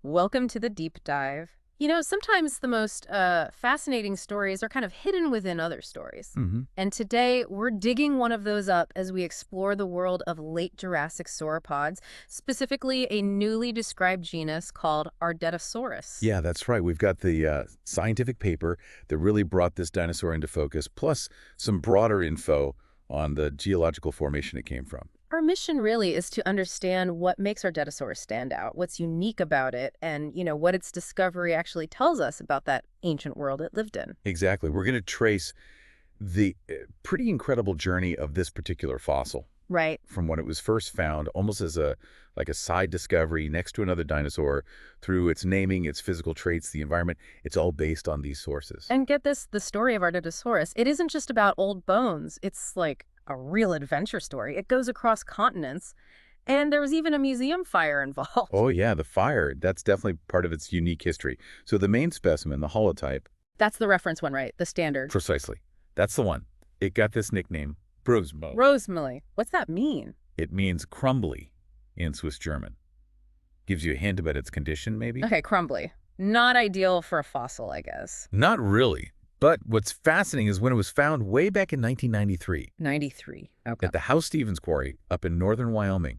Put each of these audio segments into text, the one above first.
Welcome to the deep dive. Sometimes the most fascinating stories are kind of hidden within other stories. hmm And today, we're digging one of those up as we explore the world of late Jurassic sauropods, specifically a newly described genus called Ardetosaurus. Yeah, that's right. We've got the scientific paper that really brought this dinosaur into focus, plus some broader info on the geological formation it came from. Our mission really is to understand what makes Ardetosaurus stand out, what's unique about it, and, what its discovery actually tells us about that ancient world it lived in. Exactly. We're going to trace the pretty incredible journey of this particular fossil Right. from when it was first found, almost as a side discovery next to another dinosaur, through its naming, its physical traits, the environment. It's all based on these sources. And get this, the story of Ardetosaurus, it isn't just about old bones. It's like a real adventure story. It goes across continents, and there was even a museum fire involved. Oh, yeah, the fire. That's definitely part of its unique history. So the main specimen, the holotype, That's the reference one, right? The standard. precisely. That's the one. It got this nickname, Brosmo. Rosemary. What's that mean? It means crumbly in Swiss German. Gives you a hint about its condition, maybe? Okay, crumbly. Not ideal for a fossil, I guess. Not really. But what's fascinating is when it was found way back in 1993 93. Okay. at the House Stevens Quarry up in northern Wyoming.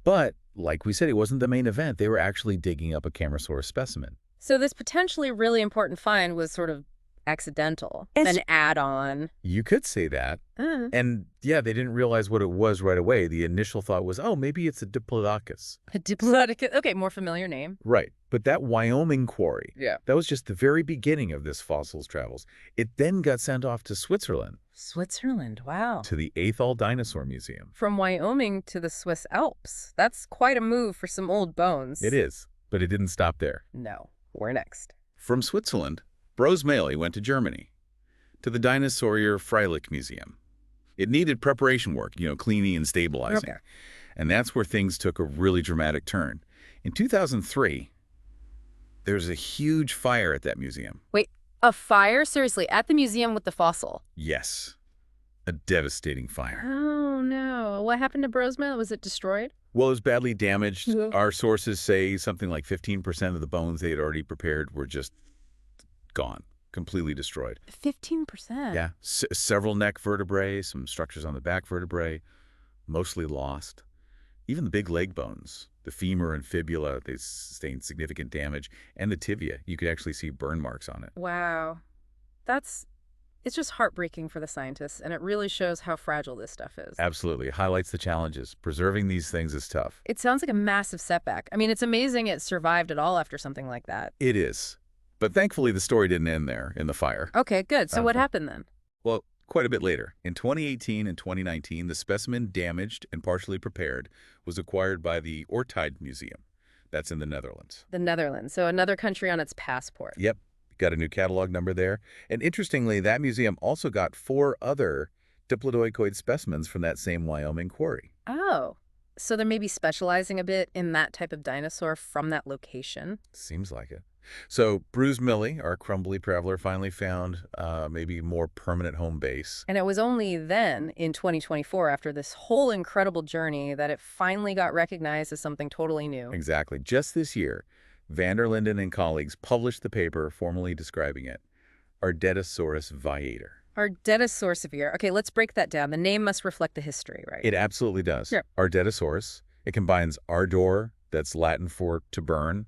But, like we said, it wasn't the main event. They were actually digging up a Camarasaurus specimen. So this potentially really important find was sort of accidental, It's- an add-on. You could say that. Uh, And, yeah, they didn't realize what it was right away. The initial thought was, oh, maybe it's a Diplodocus. a diplomatic. Okay, more familiar name. Right. But that Wyoming quarry, Yeah. that was just the very beginning of this fossil's travels. It then got sent off to Switzerland, Switzerland. Wow. to the Athol Dinosaur Museum. From Wyoming to the Swiss Alps. That's quite a move for some old bones. It is, but it didn't stop there. No. Where next? From Switzerland, Bros Maley went to Germany, to the Dinosaurier Freilich Museum. It needed preparation work, cleaning and stabilizing. Okay. And that's where things took a really dramatic turn. In 2003, there was a huge fire at that museum. Wait, a fire? Seriously, at the museum with the fossil? Yes, a devastating fire. Oh, no. What happened to Brosma? Was it destroyed? Well, it was badly damaged. Yeah. Our sources say something like 15% of the bones they had already prepared were just gone, completely destroyed. 15%. Yeah, several neck vertebrae, some structures on the back vertebrae, mostly lost. Even the big leg bones, the femur and fibula, they sustained significant damage. And the tibia, you could actually see burn marks on it. Wow. It's just heartbreaking for the scientists, and it really shows how fragile this stuff is. Absolutely. It highlights the challenges. Preserving these things is tough. It sounds like a massive setback. I mean, it's amazing it survived at all after something like that. It is. But thankfully, the story didn't end there in the fire. Okay, good. So what Okay. happened then? Well, quite a bit later. In 2018 and 2019, the specimen damaged and partially prepared was acquired by the Oortide Museum. That's in the Netherlands. The Netherlands. So another country on its passport. Yep, got a new catalog number there. And interestingly, that museum also got 4 other diplodoicoid specimens from that same Wyoming quarry. Oh, so they're maybe specializing a bit in that type of dinosaur from that location. Seems like it. So Bruce Milley, our crumbly traveler, finally found maybe more permanent home base. And it was only then, in 2024, after this whole incredible journey, that it finally got recognized as something totally new. Exactly. Just this year, van der Linden and colleagues published the paper formally describing it, Ardetosaurus viator. Ardetosaurus severe. Okay, let's break that down. The name must reflect the history, right? It absolutely does. Yep. Ardetosaurus. It combines ardor, that's Latin for to burn,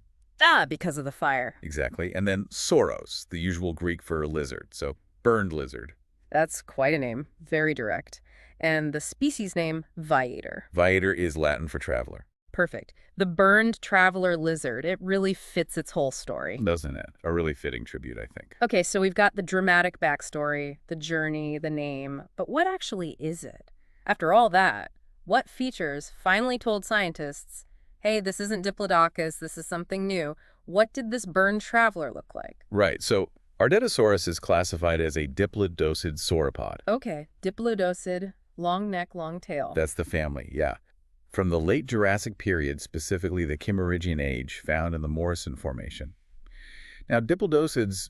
Because of the fire. exactly, and then sauros, the usual Greek for lizard, so burned lizard. That's quite a name. Very direct. And the species name, viator. Viator is Latin for traveler, Perfect. The burned traveler lizard. It really fits its whole story. doesn't it? A really fitting tribute, I think. Okay, so we've got the dramatic backstory, the journey, the name, but what actually is it? After all that, what features finally told scientists, hey, this isn't Diplodocus, this is something new. What did this burned traveler look like? Right, so Ardetosaurus is classified as a diplodocid sauropod. Okay, diplodocid, long neck, long tail. That's the family, yeah. From the late Jurassic period, specifically the Kimmeridgian age, found in the Morrison Formation. Now, diplodocids,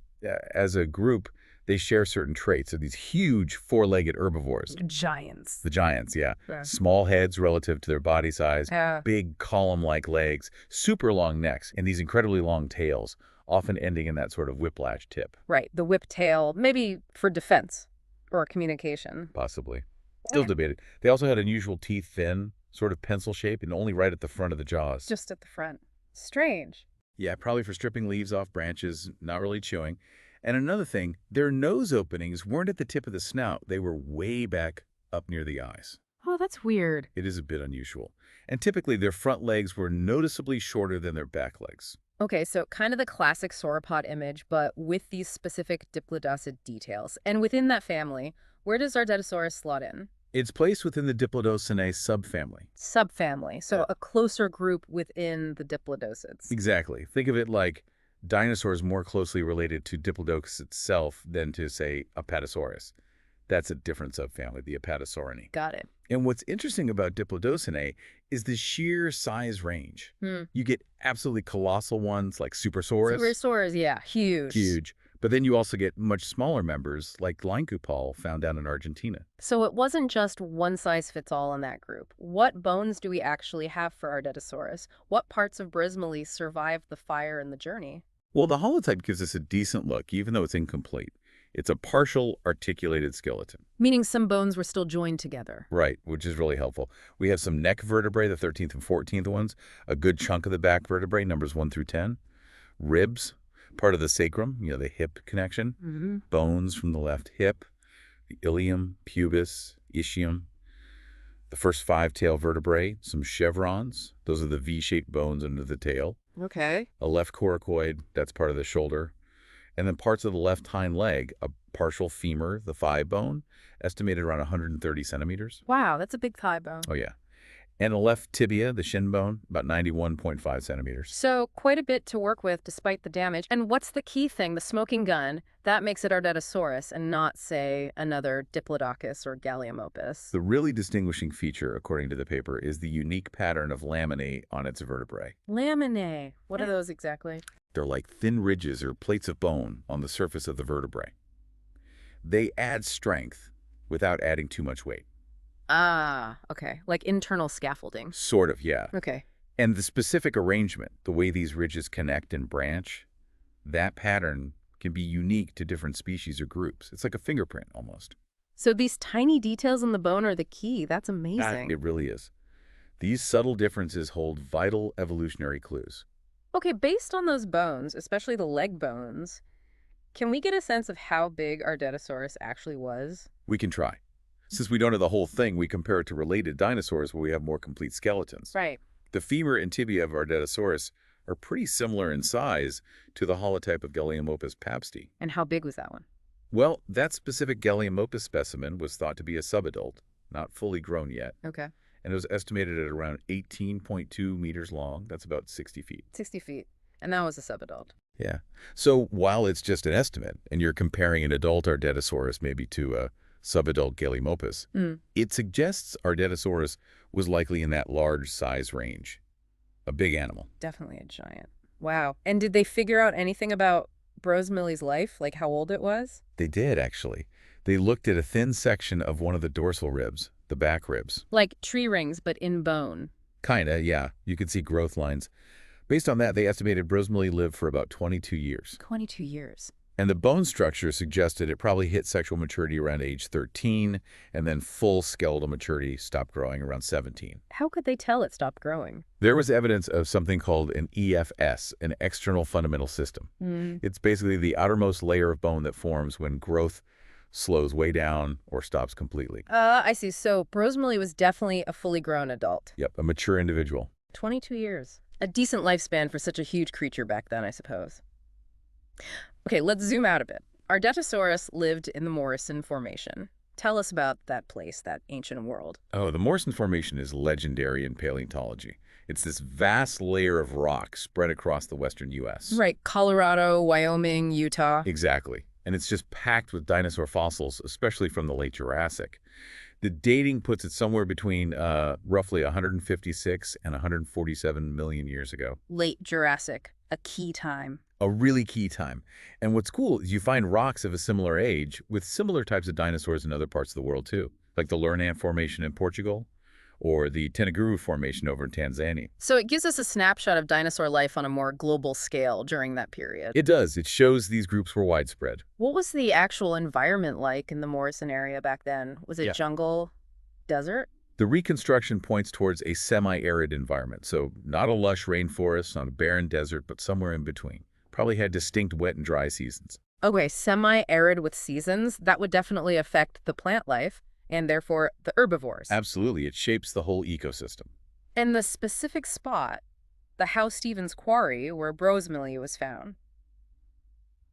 as a group, They share certain traits of these huge four-legged herbivores. Giants. The giants, yeah. Yeah. Small heads relative to their body size, Yeah. big column-like legs, super long necks, and these incredibly long tails, often ending in that sort of whiplash tip. Right, the whip tail, maybe for defense or communication. Possibly. Still debated. They also had unusual teeth, thin, sort of pencil shape, and only right at the front of the jaws. Just at the front. Strange. Yeah, probably for stripping leaves off branches, not really chewing. And another thing, their nose openings weren't at the tip of the snout. They were way back up near the eyes. Oh, that's weird. It is a bit unusual. And typically, their front legs were noticeably shorter than their back legs. Okay, so kind of the classic sauropod image, but with these specific diplodocid details. And within that family, where does Ardetosaurus slot in? It's placed within the Diplodocinae subfamily. Subfamily, so a closer group within the diplodocids. Exactly. Think of it like dinosaurs more closely related to Diplodocus itself than to, say, Apatosaurus. That's a different subfamily, the Apatosaurinae. Got it. And what's interesting about Diplodocinae is the sheer size range. You get absolutely colossal ones like Supersaurus. Supersaurus, yeah, huge. Huge. But then you also get much smaller members like Lincupol found down in Argentina. So it wasn't just one size fits all in that group. What bones do we actually have for Ardetosaurus? What parts of Brismele survived the fire and the journey? Well, the holotype gives us a decent look, even though it's incomplete. It's a partial articulated skeleton. Meaning some bones were still joined together. Right, which is really helpful. We have some neck vertebrae, the 13th and 14th ones, a good chunk of the back vertebrae, numbers 1 through 10, ribs, part of the sacrum, the hip connection, bones from the left hip, the ilium, pubis, ischium, the first 5 tail vertebrae, some chevrons, those are the V-shaped bones under the tail, Okay. a left coracoid, that's part of the shoulder, and then parts of the left hind leg, a partial femur, the thigh bone, estimated around 130 centimeters. Wow, that's a big thigh bone. Oh, yeah. And a left tibia, the shin bone, about 91.5 centimeters. So quite a bit to work with despite the damage. And what's the key thing? The smoking gun, that makes it Ardetosaurus and not, say, another Diplodocus or Gallimiopus. The really distinguishing feature, according to the paper, is the unique pattern of laminae on its vertebrae. Laminae. What are those exactly? They're like thin ridges or plates of bone on the surface of the vertebrae. They add strength without adding too much weight. Ah, okay. Like internal scaffolding. Sort of, yeah. Okay. And the specific arrangement, the way these ridges connect and branch, that pattern can be unique to different species or groups. It's like a fingerprint almost. So these tiny details in the bone are the key. That's amazing. It really is. These subtle differences hold vital evolutionary clues. Okay, based on those bones, especially the leg bones, can we get a sense of how big Ardetosaurus actually was? We can try. Since we don't have the whole thing, we compare it to related dinosaurs where we have more complete skeletons. Right. The femur and tibia of Ardetosaurus are pretty similar in size to the holotype of Gallimiopus papsti. And how big was that one? Well, that specific Gallimiopus specimen was thought to be a subadult, not fully grown yet, Okay. and it was estimated at around 18.2 meters long. That's about 60 feet. 60 feet. And that was a subadult. Yeah. So while it's just an estimate, and you're comparing an adult Ardetosaurus maybe to a subadult Gallimiopus, it suggests Ardetosaurus was likely in that large size range. A big animal. Definitely a giant. Wow. And did they figure out anything about Brismele's life, like how old it was? They did, actually. They looked at a thin section of one of the dorsal ribs, the back ribs. Like tree rings, but in bone. Kinda, yeah. You could see growth lines. Based on that, they estimated Brismele lived for about 22 years. 22 years. And the bone structure suggested it probably hit sexual maturity around age 13, and then full skeletal maturity stopped growing around 17. How could they tell it stopped growing? There was evidence of something called an EFS, an external fundamental system. It's basically the outermost layer of bone that forms when growth slows way down or stops completely. I see. So Brismele was definitely a fully grown adult. Yep, a mature individual. 22 years. A decent lifespan for such a huge creature back then, I suppose. Okay, let's zoom out a bit. Ardetosaurus lived in the Morrison Formation. Tell us about that place, that ancient world. Oh, the Morrison Formation is legendary in paleontology. It's this vast layer of rock spread across the western U.S. Right, Colorado, Wyoming, Utah. Exactly. And it's just packed with dinosaur fossils, especially from the late Jurassic. The dating puts it somewhere between roughly 156 and 147 million years ago. Late Jurassic. A key time. A really key time. And what's cool is you find rocks of a similar age with similar types of dinosaurs in other parts of the world too, like the Lernan Formation in Portugal or the Teneguru Formation over in Tanzania. So it gives us a snapshot of dinosaur life on a more global scale during that period. It does. It shows these groups were widespread. What was the actual environment like in the Morrison area back then? Was it Yeah. jungle, desert? The reconstruction points towards a semi-arid environment, so not a lush rainforest, not a barren desert, but somewhere in between. Probably had distinct wet and dry seasons. Okay, semi-arid with seasons, that would definitely affect the plant life and therefore the herbivores. Absolutely, it shapes the whole ecosystem. And the specific spot, the Howe Stevens Quarry where Brosmilly was found,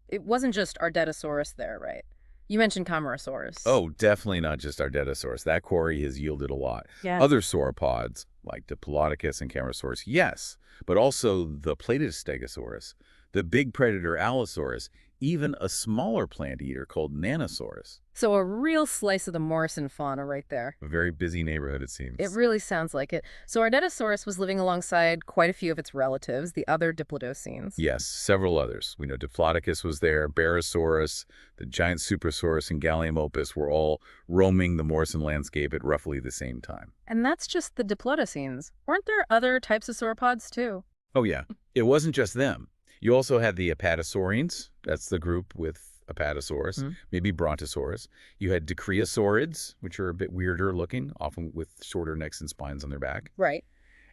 it wasn't just Ardetosaurus there, right? You mentioned Camarasaurus. Oh, definitely not just Ardetosaurus. That quarry has yielded a lot. yes. Other sauropods, like Diplodocus and Camarasaurus, yes, but also the plated Stegosaurus, the big predator Allosaurus, even a smaller plant eater called Nanosaurus. So a real slice of the Morrison fauna right there. A very busy neighborhood, it seems. It really sounds like it. So Ardetosaurus was living alongside quite a few of its relatives, the other diplodocines. Yes, several others. We know Diplodocus was there, Barosaurus, the giant Suprasaurus, and Gallimiopus were all roaming the Morrison landscape at roughly the same time. And that's just the diplodocines. Weren't there other types of sauropods too? Oh, yeah. It wasn't just them. You also had the Apatosaurines. That's the group with Apatosaurus, maybe Brontosaurus. You had Dicryosaurids, which are a bit weirder looking, often with shorter necks and spines on their back. Right.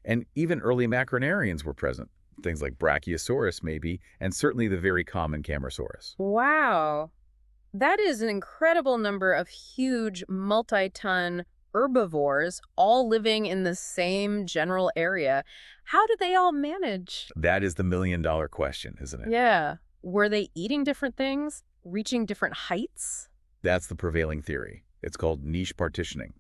And even early macronarians were present. Things like Brachiosaurus, maybe, and certainly the very common Camarasaurus. Wow. That is an incredible number of huge multi-ton herbivores all living in the same general area. How did they all manage? That is the million-dollar question, isn't it? Yeah. Were they eating different things, reaching different heights? That's the prevailing theory. It's called niche partitioning.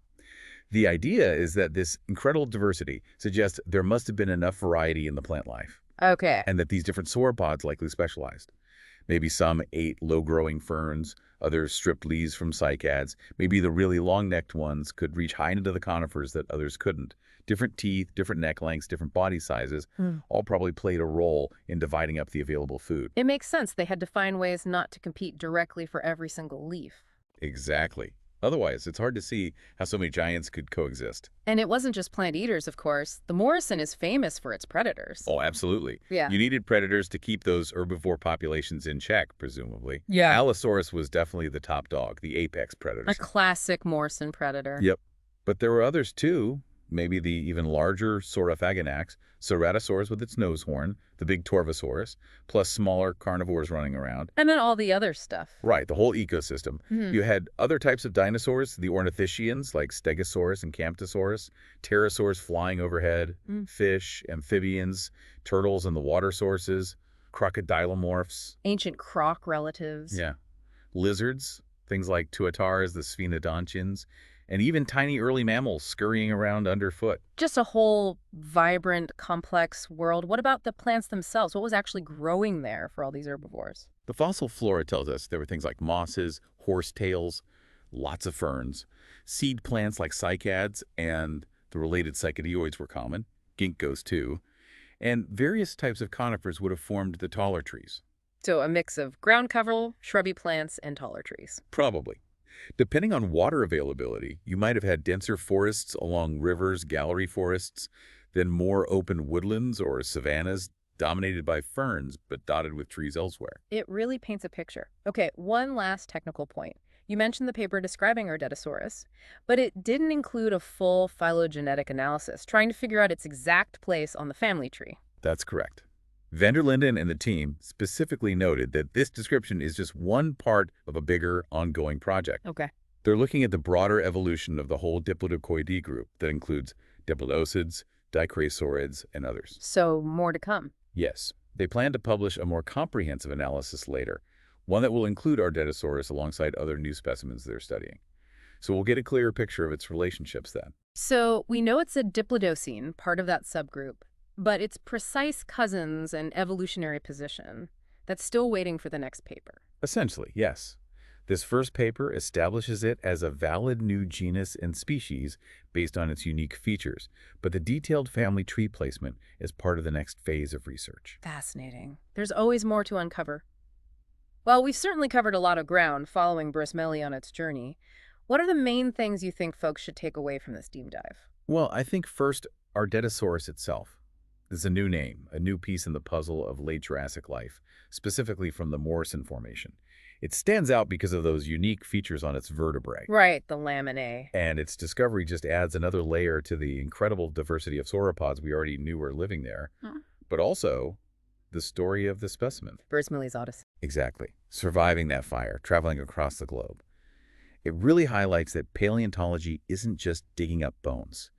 The idea is that this incredible diversity suggests there must have been enough variety in the plant life, Okay. and that these different sauropods likely specialized. Maybe some ate low-growing ferns, others stripped leaves from cycads. Maybe the really long-necked ones could reach high into the conifers that others couldn't. Different teeth, different neck lengths, different body sizes, all probably played a role in dividing up the available food. It makes sense. They had to find ways not to compete directly for every single leaf. Exactly. Otherwise, it's hard to see how so many giants could coexist. And it wasn't just plant eaters, of course. The Morrison is famous for its predators. Oh, absolutely. Yeah. You needed predators to keep those herbivore populations in check, presumably. Yeah. Allosaurus was definitely the top dog, the apex predator. A classic Morrison predator. Yep. But there were others too. Maybe the even larger Saurophaganax, Ceratosaurus with its nose horn, the big Torvosaurus, plus smaller carnivores running around. And then all the other stuff. Right, the whole ecosystem. You had other types of dinosaurs, the ornithischians like Stegosaurus and Camptosaurus, pterosaurs flying overhead, fish, amphibians, turtles and the water sources, crocodilomorphs. Ancient croc relatives. Yeah. Lizards, things like tuatars, the sphenodontians, and even tiny early mammals scurrying around underfoot. Just a whole vibrant, complex world. What about the plants themselves? What was actually growing there for all these herbivores? The fossil flora tells us there were things like mosses, horsetails, lots of ferns, seed plants like cycads, and the related cycadioids were common, ginkgos too, and various types of conifers would have formed the taller trees. So a mix of ground cover, shrubby plants, and taller trees. Probably. Depending on water availability, you might have had denser forests along rivers, gallery forests, then more open woodlands or savannas dominated by ferns but dotted with trees elsewhere. It really paints a picture. Okay, one last technical point. You mentioned the paper describing Ardetosaurus, but it didn't include a full phylogenetic analysis, trying to figure out its exact place on the family tree. That's correct. Van der Linden and the team specifically noted that this description is just one part of a bigger, ongoing project. Okay. They're looking at the broader evolution of the whole Diplodocoidae group that includes diplodocids, dicraeosaurids, and others. So more to come. Yes, they plan to publish a more comprehensive analysis later, one that will include Ardetosaurus alongside other new specimens they're studying. So we'll get a clearer picture of its relationships then. So we know it's a diplodocene, part of that subgroup, but its precise cousins and evolutionary position, that's still waiting for the next paper. Essentially, yes. This first paper establishes it as a valid new genus and species based on its unique features, but the detailed family tree placement is part of the next phase of research. Fascinating. There's always more to uncover. Well, we've certainly covered a lot of ground following Brismelli on its journey. What are the main things you think folks should take away from this deep dive? Well, I think first, Ardetosaurus itself. This is a new name, a new piece in the puzzle of late Jurassic life, specifically from the Morrison Formation. It stands out because of those unique features on its vertebrae. Right, the laminae. And its discovery just adds another layer to the incredible diversity of sauropods we already knew were living there, but also the story of the specimen. Brismelli's Odyssey. Exactly. Surviving that fire, traveling across the globe. It really highlights that paleontology isn't just digging up bones.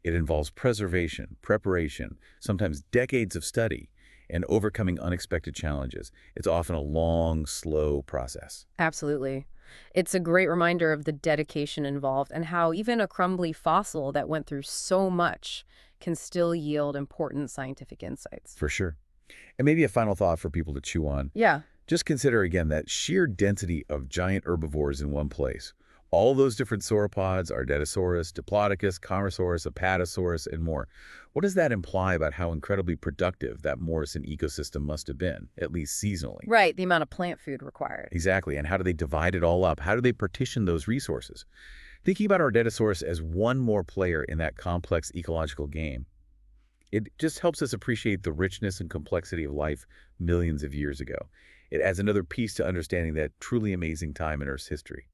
It involves preservation, preparation, sometimes decades of study, and overcoming unexpected challenges. It's often a long, slow process. Absolutely. It's a great reminder of the dedication involved and how even a crumbly fossil that went through so much can still yield important scientific insights. For sure. And maybe a final thought for people to chew on. Yeah. Just consider again that sheer density of giant herbivores in one place. All those different sauropods, Ardetosaurus, Diplodocus, Comasaurus, Apatosaurus, and more. What does that imply about how incredibly productive that Morrison ecosystem must have been, at least seasonally? Right, the amount of plant food required. Exactly. And how do they divide it all up? How do they partition those resources? Thinking about Ardetosaurus as one more player in that complex ecological game, it just helps us appreciate the richness and complexity of life millions of years ago. It adds another piece to understanding that truly amazing time in Earth's history.